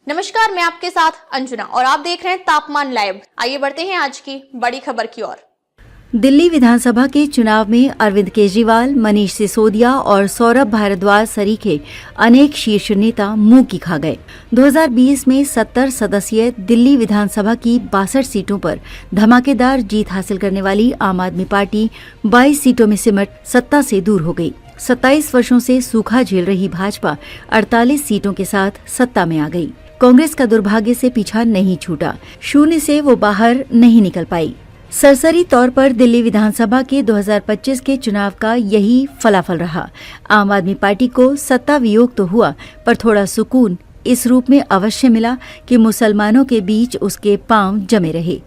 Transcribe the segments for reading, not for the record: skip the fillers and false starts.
नमस्कार, मैं आपके साथ अंजुना और आप देख रहे हैं तापमान लाइव। आइए बढ़ते हैं आज की बड़ी खबर की ओर। दिल्ली विधानसभा के चुनाव में अरविंद केजरीवाल, मनीष सिसोदिया और सौरभ भारद्वाज सरीखे अनेक शीर्ष नेता मुंह की खा गए। 2020 में 70 सदस्यीय दिल्ली विधानसभा की 62 सीटों पर धमाकेदार जीत हासिल करने वाली आम आदमी पार्टी 22 सीटों में सिमट सत्ता से दूर हो गई। 27 वर्षों से सूखा झेल रही भाजपा 48 सीटों के साथ सत्ता में आ गई। कांग्रेस का दुर्भाग्य से पीछा नहीं छूटा, शून्य से वो बाहर नहीं निकल पाई। सरसरी तौर पर दिल्ली विधानसभा के 2025 के चुनाव का यही फलाफल रहा। आम आदमी पार्टी को सत्ता वियोग तो हुआ, पर थोड़ा सुकून इस रूप में अवश्य मिला कि मुसलमानों के बीच उसके पांव जमे रहे।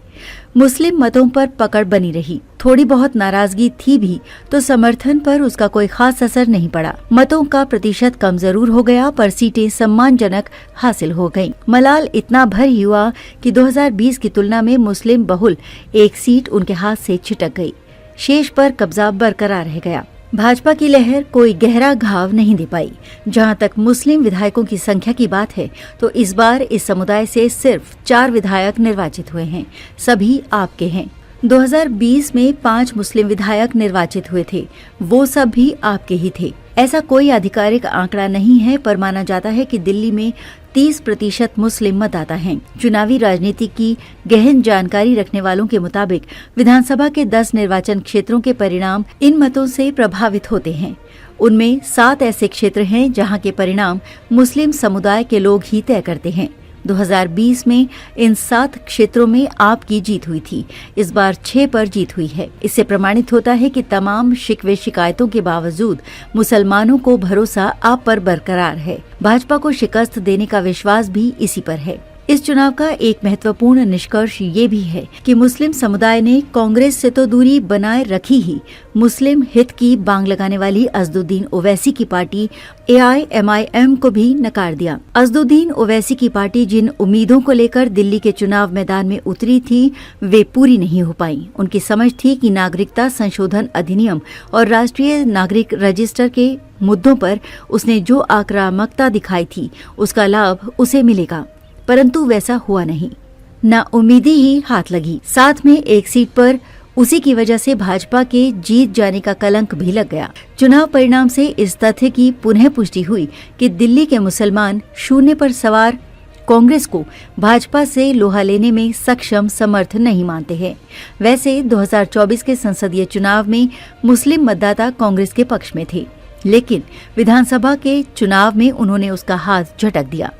मुस्लिम मतों पर पकड़ बनी रही। थोड़ी बहुत नाराजगी थी भी तो समर्थन पर उसका कोई खास असर नहीं पड़ा। मतों का प्रतिशत कम जरूर हो गया, पर सीटें सम्मानजनक हासिल हो गईं। मलाल इतना भर ही हुआ कि 2020 की तुलना में मुस्लिम बहुल एक सीट उनके हाथ से छिटक गई। शेष पर कब्जा बरकरार रह गया। भाजपा की लहर कोई गहरा घाव नहीं दे पाई। जहां तक मुस्लिम विधायकों की संख्या की बात है तो इस बार इस समुदाय से सिर्फ 4 विधायक निर्वाचित हुए हैं। सभी आपके हैं। 2020 में 5 मुस्लिम विधायक निर्वाचित हुए थे, वो सब भी आपके ही थे। ऐसा कोई आधिकारिक आंकड़ा नहीं है, पर माना जाता है कि दिल्ली में 30% मुस्लिम मतदाता हैं। चुनावी राजनीति की गहन जानकारी रखने वालों के मुताबिक विधानसभा के 10 निर्वाचन क्षेत्रों के परिणाम इन मतों से प्रभावित होते हैं। उनमें 7 ऐसे क्षेत्र हैं जहां के परिणाम मुस्लिम समुदाय के लोग ही तय करते हैं। 2020 में इन 7 क्षेत्रों में आपकी जीत हुई थी। इस बार 6 पर जीत हुई है। इससे प्रमाणित होता है कि तमाम शिकवे शिकायतों के बावजूद मुसलमानों को भरोसा आप पर बरकरार है। भाजपा को शिकस्त देने का विश्वास भी इसी पर है। इस चुनाव का एक महत्वपूर्ण निष्कर्ष ये भी है कि मुस्लिम समुदाय ने कांग्रेस से तो दूरी बनाए रखी ही, मुस्लिम हित की बांग लगाने वाली असदुद्दीन ओवैसी की पार्टी AIMIM को भी नकार दिया। असदुद्दीन ओवैसी की पार्टी जिन उम्मीदों को लेकर दिल्ली के चुनाव मैदान में उतरी थी, वे पूरी नहीं हो पाई। उनकी समझ थी कि नागरिकता संशोधन अधिनियम और राष्ट्रीय नागरिक रजिस्टर के मुद्दों पर उसने जो आक्रामकता दिखाई थी, उसका लाभ उसे मिलेगा, परंतु वैसा हुआ नहीं। ना उम्मीदी ही हाथ लगी। साथ में एक सीट पर उसी की वजह से भाजपा के जीत जाने का कलंक भी लग गया। चुनाव परिणाम से इस तथ्य की पुनः पुष्टि हुई कि दिल्ली के मुसलमान शून्य पर सवार कांग्रेस को भाजपा से लोहा लेने में सक्षम समर्थ नहीं मानते हैं। वैसे 2024 के संसदीय चुनाव में मुस्लिम मतदाता कांग्रेस के पक्ष में थे, लेकिन विधानसभा के चुनाव में उन्होंने उसका हाथ झटक दिया।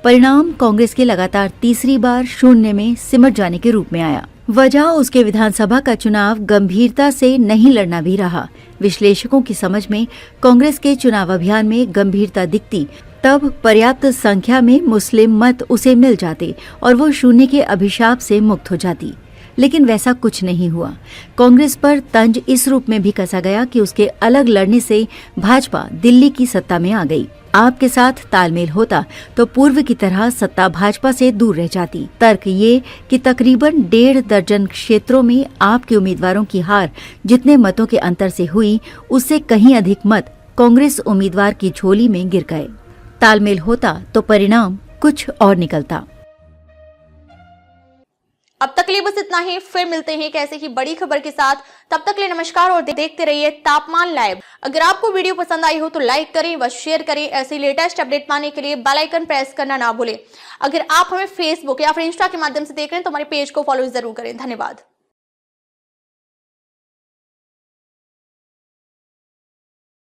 परिणाम कांग्रेस के लगातार तीसरी बार शून्य में सिमट जाने के रूप में आया। वजह उसके विधानसभा का चुनाव गंभीरता से नहीं लड़ना भी रहा। विश्लेषकों की समझ में कांग्रेस के चुनाव अभियान में गंभीरता दिखती तब पर्याप्त संख्या में मुस्लिम मत उसे मिल जाते और वो शून्य के अभिशाप से मुक्त हो जाती, लेकिन वैसा कुछ नहीं हुआ। कांग्रेस पर तंज इस रूप में भी कसा गया कि उसके अलग लड़ने से भाजपा दिल्ली की सत्ता में आ गई। आपके साथ तालमेल होता तो पूर्व की तरह सत्ता भाजपा से दूर रह जाती। तर्क ये कि तकरीबन 1.5 दर्जन क्षेत्रों में आपके उम्मीदवारों की हार जितने मतों के अंतर से हुई, उससे कहीं अधिक मत कांग्रेस उम्मीदवार की झोली में गिर गए। तालमेल होता तो परिणाम कुछ और निकलता। अब तक लिए बस इतना ही। फिर मिलते हैं एक ऐसे ही बड़ी खबर के साथ। तब तक लिए नमस्कार और देखते रहिए तापमान लाइव। अगर आपको वीडियो पसंद आई हो तो लाइक करें व शेयर करें। ऐसे लेटेस्ट अपडेट पाने के लिए बेल आइकन प्रेस करना ना भूलें। अगर आप हमें फेसबुक या फिर इंस्टा के माध्यम से देख रहे हैं तो हमारे पेज को फॉलो जरूर करें। धन्यवाद।